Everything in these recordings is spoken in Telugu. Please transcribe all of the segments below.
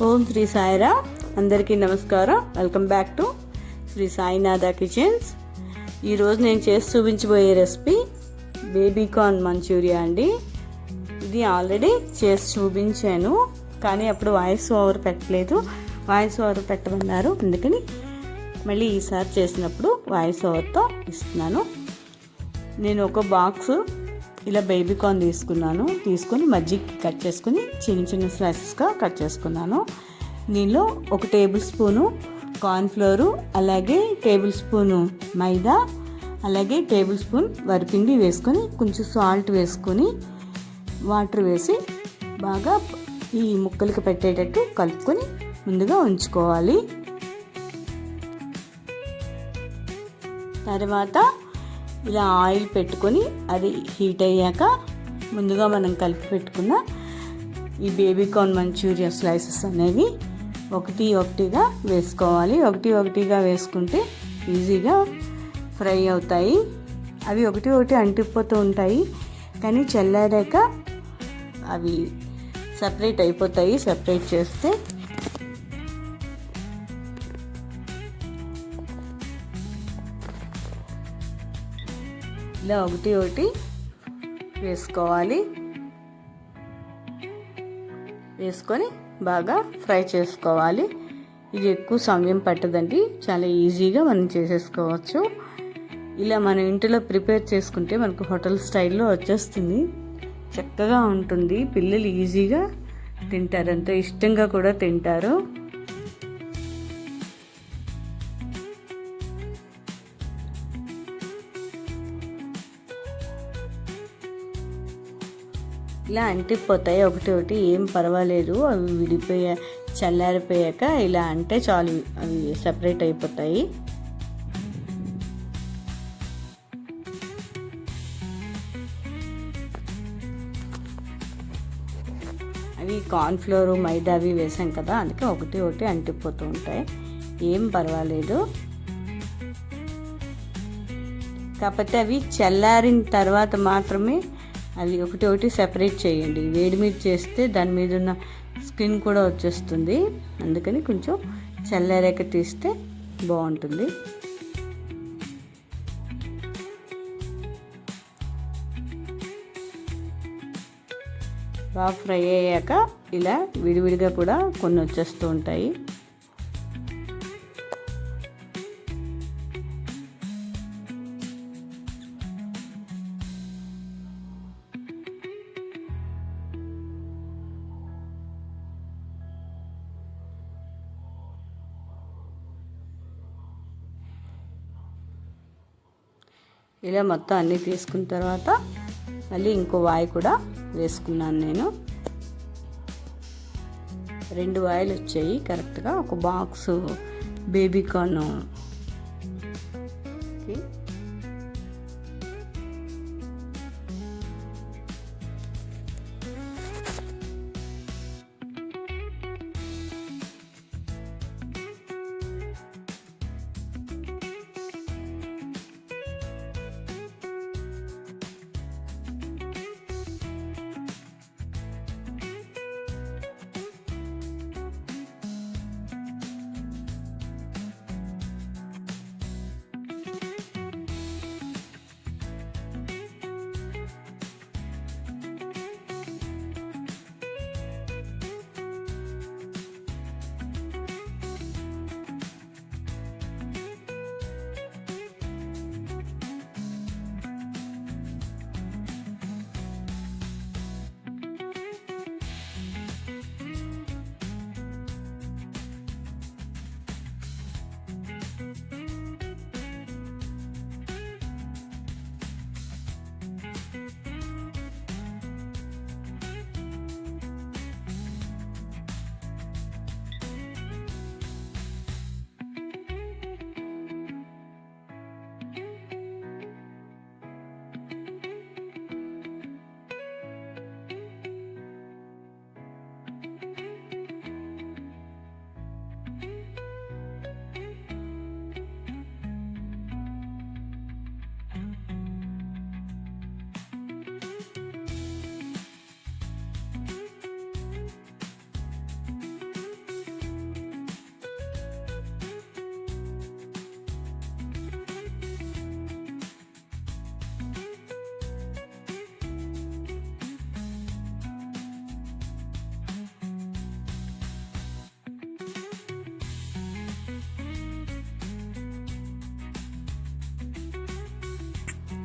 ఓం శ్రీ సాయిరా. అందరికీ నమస్కారం. Welcome back to Shri Sainatha kitchens. ఈరోజు నేను చేసి చూపించబోయే రెసిపీ బేబీ కార్న్ మంచూరియా అండి. ఇది ఆల్రెడీ చేసి చూపించాను, కానీ అప్పుడు వాయిస్ ఓవర్ పెట్టలేదు. వాయిస్ ఓవర్ పెట్టమన్నారు, అందుకని మళ్ళీ ఈసారి చేసినప్పుడు వాయిస్ ఓవర్తో ఇస్తున్నాను. నేను ఒక బాక్స్ ఇలా బేబీ కార్న్ తీసుకొని మజ్జిగ కట్ చేసుకుని చిన్న చిన్న స్లైసెస్గా కట్ చేసుకున్నాను. దీనిలో 1 టేబుల్ స్పూను కార్న్ఫ్లోరు, అలాగే టేబుల్ స్పూను మైదా, అలాగే టేబుల్ స్పూన్ వరిపిండి వేసుకొని కొంచెం సాల్ట్ వేసుకొని వాటర్ వేసి బాగా ఈ ముక్కలకి పెట్టేటట్టు కలుపుకొని ముందుగా ఉంచుకోవాలి. తర్వాత ఇలా ఆయిల్ పెట్టుకొని అది హీట్ అయ్యాక ముందుగా మనం కలిపి పెట్టుకున్న ఈ బేబీ కార్న్ మంచూరియా స్లైసెస్ అనేవి ఒకటిగా వేసుకోవాలి. ఒకటిగా వేసుకుంటే ఈజీగా ఫ్రై అవుతాయి. అవి ఒకటి అంటిపోతూ ఉంటాయి, కానీ చల్లారాక అవి సపరేట్ అయిపోతాయి. సపరేట్ చేస్తే ఇలా ఒకటి వేసుకోవాలి. వేసుకొని బాగా ఫ్రై చేసుకోవాలి. ఇది ఎక్కువ సమయం పట్టదండి, చాలా ఈజీగా మనం చేసేసుకోవచ్చు. ఇలా మనం ఇంట్లో ప్రిపేర్ చేసుకుంటే మనకు హోటల్ స్టైల్లో వచ్చేస్తుంది. చక్కగా ఉంటుంది. పిల్లలు ఈజీగా తింటారు, ఎంతో ఇష్టంగా కూడా తింటారు. ఇలా అంటిపోతాయి ఒకటి, ఏం పర్వాలేదు. అవి చల్లారిపోయాక ఇలా అంటే చాలు, అవి సెపరేట్ అయిపోతాయి. అవి కార్న్ఫ్లోర్ మైదా అవి వేసాం కదా, అందుకే ఒకటి అంటిపోతూ ఉంటాయి. ఏం పర్వాలేదు. కాకపోతే అవి చల్లారిన తర్వాత మాత్రమే అవి ఒకటి సెపరేట్ చేయండి. వేడి మీద చేస్తే దాని మీద ఉన్న స్కిన్ కూడా వచ్చేస్తుంది. అందుకని కొంచెం చల్లారాక తీస్తే బాగుంటుంది. బాగా ఫ్రై అయ్యాక ఇలా విడివిడిగా కూడా కొన్ని వచ్చేస్తూ ఉంటాయి. ఇలా మొత్తం అన్నీ తీసుకున్న తర్వాత మళ్ళీ ఇంకో వాయి కూడా వేసుకున్నాను నేను. 2 వాయిలు వచ్చాయి కరెక్ట్గా. ఒక బాక్సు బేబీ కార్న్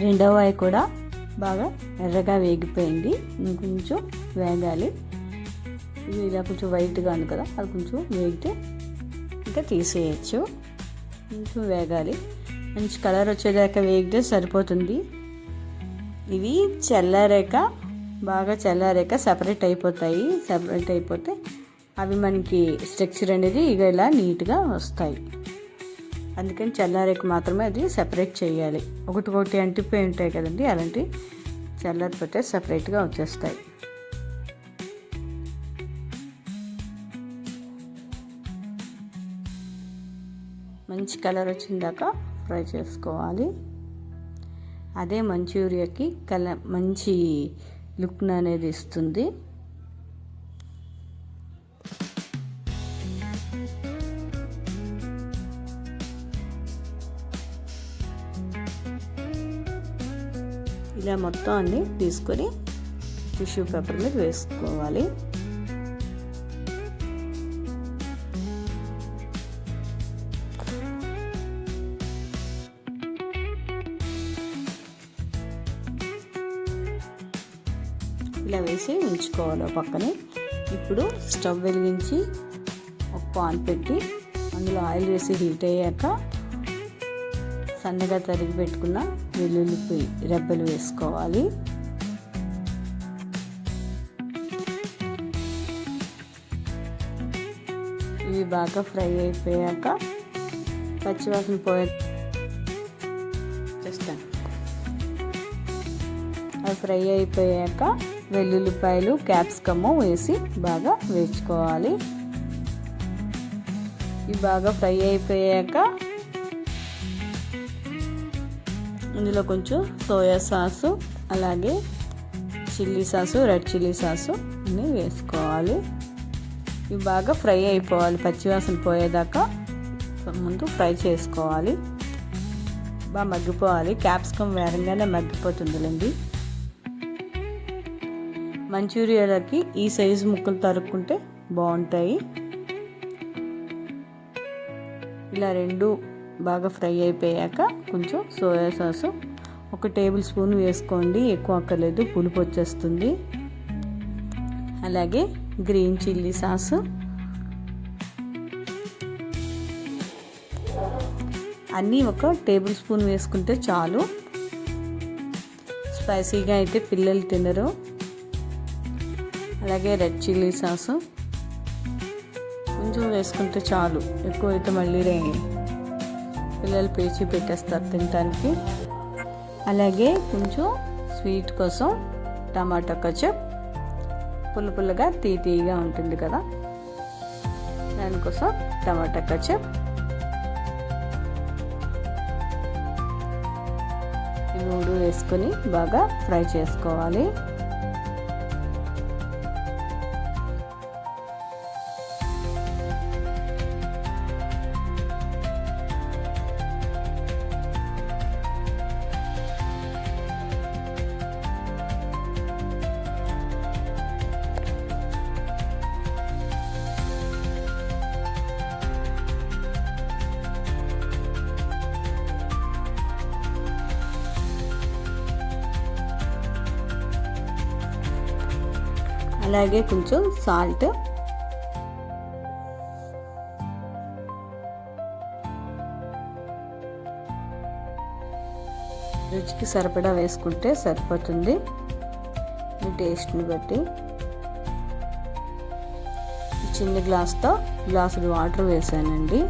రెండవ వాయి కూడా బాగా ఎర్రగా వేగిపోయింది, ఇంకొంచెం వేగాలి. ఇది ఇలా కొంచెం వైట్గా ఉంది కదా, అది కొంచెం వేగితే ఇంకా తీసేయచ్చు. కొంచెం వేగాలి, మంచి కలర్ వచ్చేదాకా వేగితే సరిపోతుంది. ఇవి బాగా చల్లారాక సపరేట్ అయిపోతాయి. సపరేట్ అయిపోతే అవి మనకి స్ట్రక్చర్ అనేది ఇక ఇలా నీట్గా వస్తాయి. అందుకని చల్లారాక మాత్రమే అది సపరేట్ చేయాలి. ఒకటి అంటిపోయి ఉంటాయి కదండి, అలాంటి చల్లారిపోతే సపరేట్గా వచ్చేస్తాయి. మంచి కలర్ వచ్చిందాక ఫ్రై చేసుకోవాలి. అదే మంచూరియాకి మంచి లుక్ అనేది ఇస్తుంది. ఇలా మొత్తం అన్నీ తీసుకొని టిష్యూ పేపర్ మీద వేసుకోవాలి. ఇలా వేసి ఉంచుకోవాలి పక్కనే. ఇప్పుడు స్టవ్ వెలిగించి ఒక పాన్ పెట్టి అందులో ఆయిల్ వేసి హీట్ అయ్యాక సన్నగా తరిగి పెట్టుకున్న వెల్లుల్లి రెబ్బలు వేసుకోవాలి. ఇవి బాగా ఫ్రై అయిపోయాక పచ్చివాసన అవి ఫ్రై అయిపోయాక వెల్లుల్లిపాయలు క్యాప్సికమ్ వేసి బాగా వేయించుకోవాలి. ఇవి బాగా ఫ్రై అయిపోయాక ఇందులో కొంచెం సోయా సాసు, అలాగే chilli sauce, red chilli sauce అన్నీ వేసుకోవాలి. ఇవి బాగా ఫ్రై అయిపోవాలి, పచ్చివాసన పోయేదాకా ముందు ఫ్రై చేసుకోవాలి. బాగా మగ్గిపోవాలి. క్యాప్సికమ్ వేరంగానే మగ్గిపోతుందిలేండి. మంచూరియాలకి ఈ సైజు ముక్కలు తరుక్కుంటే బాగుంటాయి. ఇలా రెండు బాగా ఫ్రై అయిపోయాక కొంచెం సోయా సాసు 1 టేబుల్ స్పూన్ వేసుకోండి, ఎక్కువ అక్కర్లేదు, పులుపు వచ్చేస్తుంది. అలాగే గ్రీన్ చిల్లీ సాసు, అన్నీ 1 టేబుల్ స్పూన్ వేసుకుంటే చాలు. స్పైసీగా అయితే పిల్లలు తినరు. అలాగే రెడ్ చిల్లీ సాసు కొంచెం వేసుకుంటే చాలు, ఎక్కువైతే మళ్ళీ పిల్లలు పేచి పెట్టేస్తారు తినడానికి. అలాగే కొంచెం స్వీట్ కోసం టమాటా కచప్, పుల్లగా తీయగా ఉంటుంది కదా, దానికోసం టమాటా కచప్. ఈ 3 వేసుకొని బాగా ఫ్రై చేసుకోవాలి. అలాగే కొంచెం సాల్ట్, రుచికి సరిపడా వేసుకుంటే సరిపోతుంది, మీ టేస్ట్ని బట్టి. చిన్న గ్లాస్తో గ్లాసుడు వాటర్ వేసానండి.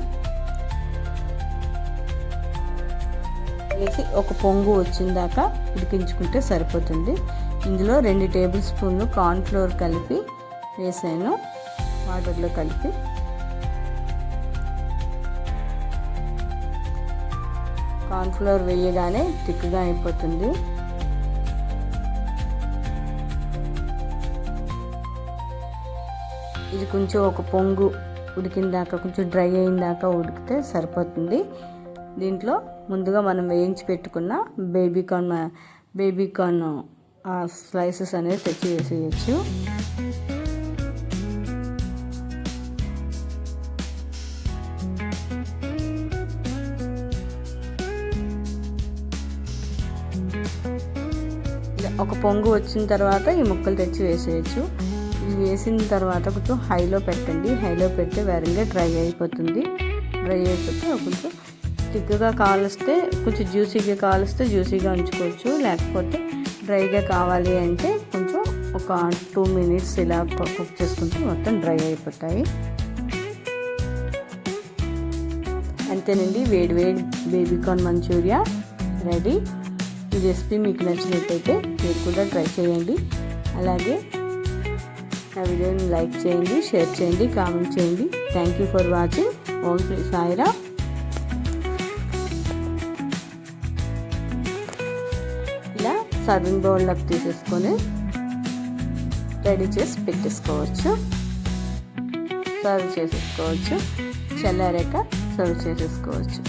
వేసి ఒక పొంగు వచ్చిందాక ఉడికించుకుంటే సరిపోతుంది. ఇందులో 2 టేబుల్ స్పూన్లు కార్న్ఫ్లోర్ కలిపి వేసాను, వాటర్లో కలిపి. కార్న్ఫ్లోర్ వేయగానే థిక్గా అయిపోతుంది. ఇది కొంచెం ఒక పొంగు ఉడికిందాక, కొంచెం డ్రై అయిందాక ఉడికితే సరిపోతుంది. దీంట్లో ముందుగా మనం వేయించి పెట్టుకున్న బేబీ కార్న్ ఆ స్లైసెస్ అనేది తెచ్చి వేసేయచ్చు. ఒక పొంగు వచ్చిన తర్వాత ఈ ముక్కలు తెచ్చి వేసేయచ్చు. ఇది వేసిన తర్వాత కొంచెం హైలో పెట్టండి. హైలో పెడితే వేరంగా డ్రై అయిపోతుంది. డ్రై అయిపోతే కొంచెం థిక్గా కావలిస్తే, కొంచెం జ్యూసీగా కావలిస్తే జ్యూసీగా ఉంచుకోవచ్చు. లేకపోతే డ్రైగా కావాలి అంటే కొంచెం ఒక 2 minutes ఇలా కుక్ చేసుకుంటే మొత్తం డ్రై అయిపోతాయి. అంతేనండి, వేడి వేడి బేబీకార్న్ మంచూరియా రెడీ. ఈ రెసిపీ మీకు నచ్చినట్టయితే మీరు కూడా ట్రై చేయండి. అలాగే నా వీడియోని లైక్ చేయండి, షేర్ చేయండి, కామెంట్ చేయండి. Thank you for watching. Om Shri Sairam. ఇలా సర్వింగ్ బౌల్లోకి తీసేసుకొని రెడీ చేసి పెట్టేసుకోవచ్చు. సర్వ్ చేసేసుకోవచ్చు. చల్లారాక సర్వ్ చేసేసుకోవచ్చు.